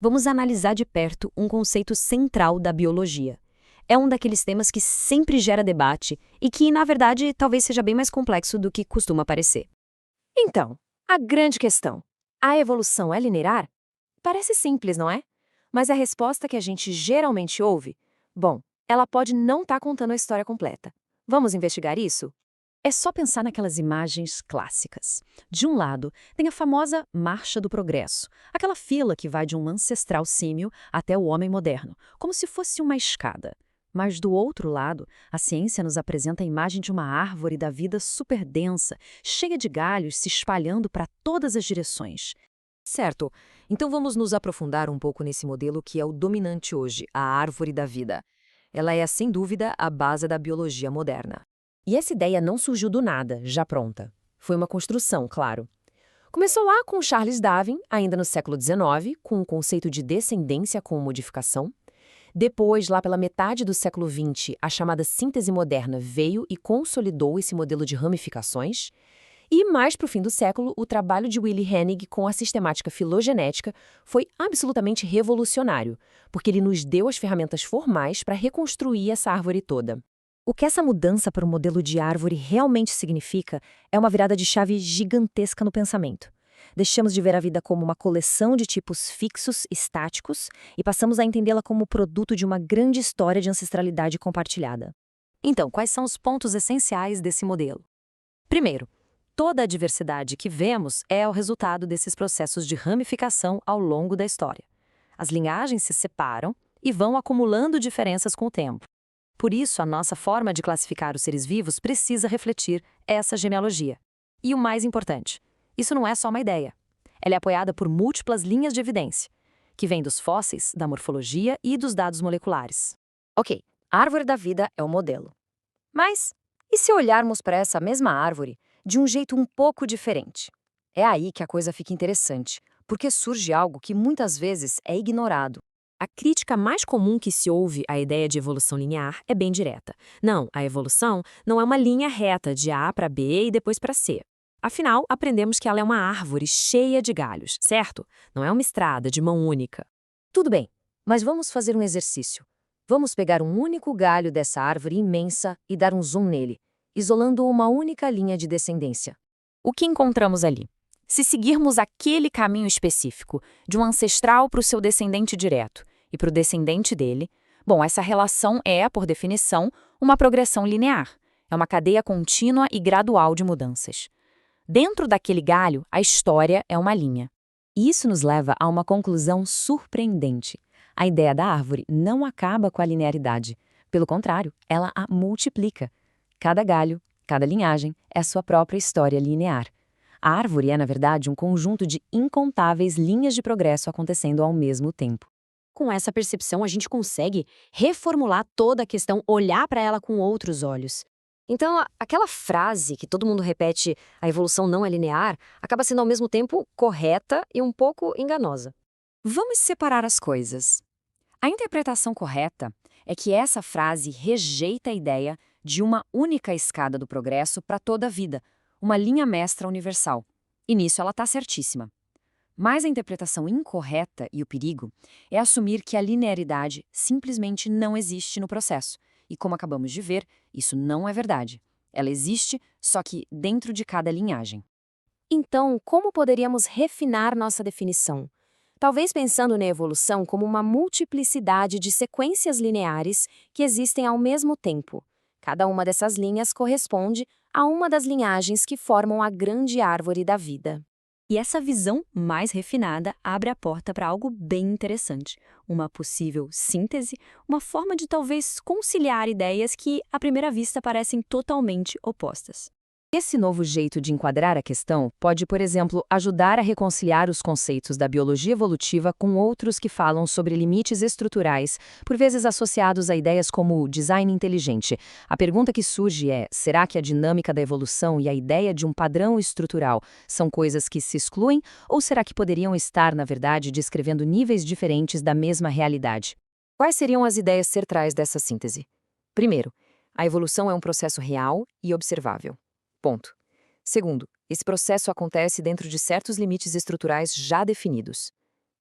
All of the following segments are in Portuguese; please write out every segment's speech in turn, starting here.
Vamos analisar de perto um conceito central da biologia. É um daqueles temas que sempre gera debate e que, na verdade, talvez seja bem mais complexo do que costuma parecer. Então, a grande questão: a evolução é linear? Parece simples, não é? Mas a resposta que a gente geralmente ouve, bom, ela pode não estar contando a história completa. Vamos investigar isso? É só pensar naquelas imagens clássicas. De um lado, tem a famosa Marcha do Progresso, aquela fila que vai de um ancestral símio até o homem moderno, como se fosse uma escada. Mas do outro lado, a ciência nos apresenta a imagem de uma árvore da vida super densa, cheia de galhos se espalhando para todas as direções. Certo. Então vamos nos aprofundar um pouco nesse modelo que é o dominante hoje, a árvore da vida. Ela é, sem dúvida, a base da biologia moderna. E essa ideia não surgiu do nada, já pronta. Foi uma construção, claro. Começou lá com Charles Darwin, ainda no século XIX, com o conceito de descendência com modificação. Depois, lá pela metade do século XX, a chamada síntese moderna veio e consolidou esse modelo de ramificações. E mais para o fim do século, o trabalho de Willy Hennig com a sistemática filogenética foi absolutamente revolucionário, porque ele nos deu as ferramentas formais para reconstruir essa árvore toda. O que essa mudança para o modelo de árvore realmente significa é uma virada de chave gigantesca no pensamento. Deixamos de ver a vida como uma coleção de tipos fixos, estáticos, e passamos a entendê-la como produto de uma grande história de ancestralidade compartilhada. Então, quais são os pontos essenciais desse modelo? Primeiro, toda a diversidade que vemos é o resultado desses processos de ramificação ao longo da história. As linhagens se separam e vão acumulando diferenças com o tempo. Por isso, a nossa forma de classificar os seres vivos precisa refletir essa genealogia. E o mais importante, isso não é só uma ideia. Ela é apoiada por múltiplas linhas de evidência, que vêm dos fósseis, da morfologia e dos dados moleculares. Ok, a árvore da vida é o modelo. Mas e se olharmos para essa mesma árvore de um jeito um pouco diferente? É aí que a coisa fica interessante, porque surge algo que muitas vezes é ignorado. A crítica mais comum que se ouve à ideia de evolução linear é bem direta. Não, a evolução não é uma linha reta de A para B e depois para C. Afinal, aprendemos que ela é uma árvore cheia de galhos, certo? Não é uma estrada de mão única. Tudo bem, mas vamos fazer um exercício. Vamos pegar um único galho dessa árvore imensa e dar um zoom nele, isolando uma única linha de descendência. O que encontramos ali? Se seguirmos aquele caminho específico, de um ancestral para o seu descendente direto e para o descendente dele, bom, essa relação é, por definição, uma progressão linear. É uma cadeia contínua e gradual de mudanças. Dentro daquele galho, a história é uma linha. E isso nos leva a uma conclusão surpreendente. A ideia da árvore não acaba com a linearidade. Pelo contrário, ela a multiplica. Cada galho, cada linhagem é sua própria história linear. A árvore é, na verdade, um conjunto de incontáveis linhas de progresso acontecendo ao mesmo tempo. Com essa percepção, a gente consegue reformular toda a questão, olhar para ela com outros olhos. Então, aquela frase que todo mundo repete, a evolução não é linear, acaba sendo ao mesmo tempo correta e um pouco enganosa. Vamos separar as coisas. A interpretação correta é que essa frase rejeita a ideia de uma única escada do progresso para toda a vida, uma linha mestra universal. E nisso ela está certíssima. Mas a interpretação incorreta e o perigo é assumir que a linearidade simplesmente não existe no processo. E como acabamos de ver, isso não é verdade. Ela existe, só que dentro de cada linhagem. Então, como poderíamos refinar nossa definição? Talvez pensando na evolução como uma multiplicidade de sequências lineares que existem ao mesmo tempo. Cada uma dessas linhas corresponde a uma das linhagens que formam a grande árvore da vida. E essa visão mais refinada abre a porta para algo bem interessante, uma possível síntese, uma forma de talvez conciliar ideias que, à primeira vista, parecem totalmente opostas. Esse novo jeito de enquadrar a questão pode, por exemplo, ajudar a reconciliar os conceitos da biologia evolutiva com outros que falam sobre limites estruturais, por vezes associados a ideias como design inteligente. A pergunta que surge é: será que a dinâmica da evolução e a ideia de um padrão estrutural são coisas que se excluem, ou será que poderiam estar, na verdade, descrevendo níveis diferentes da mesma realidade? Quais seriam as ideias centrais dessa síntese? Primeiro, a evolução é um processo real e observável. Ponto. Segundo, esse processo acontece dentro de certos limites estruturais já definidos.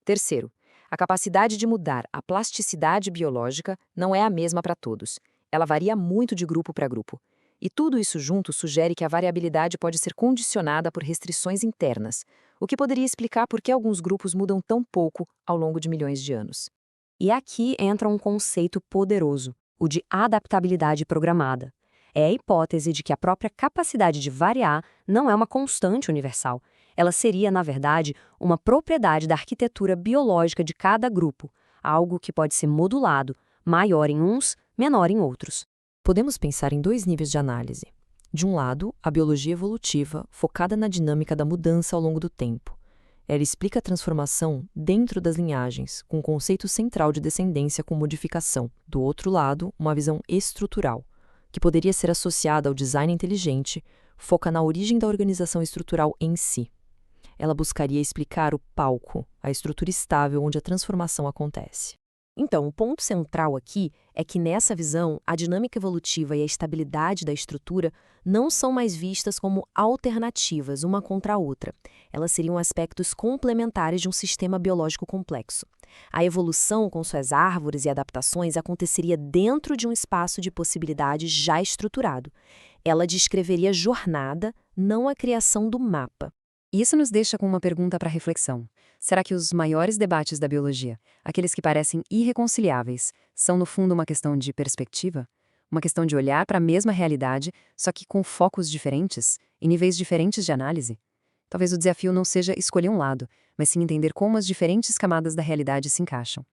Terceiro, A capacidade de mudar a plasticidade biológica não é a mesma para todos. Ela varia muito de grupo para grupo. E tudo isso junto sugere que a variabilidade pode ser condicionada por restrições internas, o que poderia explicar por que alguns grupos mudam tão pouco ao longo de milhões de anos. E aqui entra um conceito poderoso, o de adaptabilidade programada. É a hipótese de que a própria capacidade de variar não é uma constante universal. Ela seria, na verdade, uma propriedade da arquitetura biológica de cada grupo, algo que pode ser modulado, maior em uns, menor em outros. Podemos pensar em 2 níveis de análise. De um lado, a biologia evolutiva, focada na dinâmica da mudança ao longo do tempo. Ela explica a transformação dentro das linhagens, com o conceito central de descendência com modificação. Do outro lado, uma visão estrutural, que poderia ser associada ao design inteligente, foca na origem da organização estrutural em si. Ela buscaria explicar o palco, a estrutura estável onde a transformação acontece. Então, o ponto central aqui é que nessa visão, a dinâmica evolutiva e a estabilidade da estrutura não são mais vistas como alternativas uma contra a outra. Elas seriam aspectos complementares de um sistema biológico complexo. A evolução, com suas árvores e adaptações, aconteceria dentro de um espaço de possibilidades já estruturado. Ela descreveria jornada, não a criação do mapa. Isso nos deixa com uma pergunta para reflexão. Será que os maiores debates da biologia, aqueles que parecem irreconciliáveis, são no fundo uma questão de perspectiva? Uma questão de olhar para a mesma realidade, só que com focos diferentes e níveis diferentes de análise? Talvez o desafio não seja escolher um lado, mas sim entender como as diferentes camadas da realidade se encaixam.